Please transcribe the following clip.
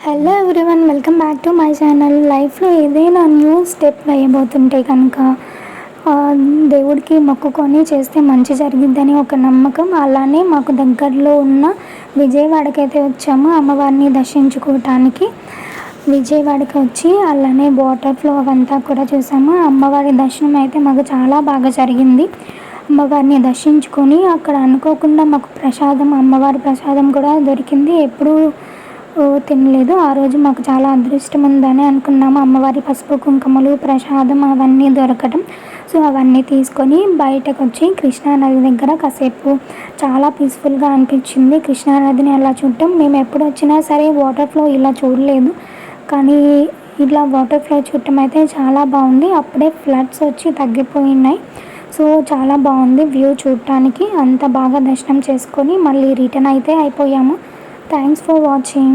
Hello everyone, welcome back to my channel. లైఫ్లో ఏదైనా new step వేయబోతుంటే కనుక దేవుడికి మొక్కుకొని చేస్తే మంచి జరిగిద్దని ఒక నమ్మకం. అలానే మాకు దగ్గరలో ఉన్న విజయవాడకి అయితే వచ్చాము అమ్మవారిని దర్శించుకోవటానికి. విజయవాడకి వచ్చి అలానే వాటర్ ఫ్లో అవంతా కూడా చూసాము. అమ్మవారి దర్శనం అయితే మాకు చాలా బాగా జరిగింది. అమ్మవారిని దర్శించుకొని అక్కడ అనుకోకుండా మాకు ప్రసాదం, అమ్మవారి ప్రసాదం కూడా దొరికింది. ఎప్పుడూ తినలేదు. ఆ రోజు మాకు చాలా అదృష్టం ఉందని అనుకున్నాము. అమ్మవారి పసుపు కుంకుమలు ప్రసాదం అవన్నీ దొరకడం. సో అవన్నీ తీసుకొని బయటకు వచ్చి కృష్ణానది దగ్గర కాసేపు చాలా పీస్ఫుల్గా అనిపించింది. కృష్ణానదిని అలా చూడటం, మేము ఎప్పుడు వచ్చినా సరే వాటర్ ఫ్లో ఇలా చూడలేదు, కానీ ఇలా వాటర్ ఫ్లో చూడటం అయితే చాలా బాగుంది. అప్పుడే ఫ్లడ్స్ వచ్చి తగ్గిపోయినాయి. సో చాలా బాగుంది వ్యూ చూడటానికి. అంత బాగా దర్శనం చేసుకొని మళ్ళీ రిటర్న్ అయితే అయిపోయాము. Thanks for watching.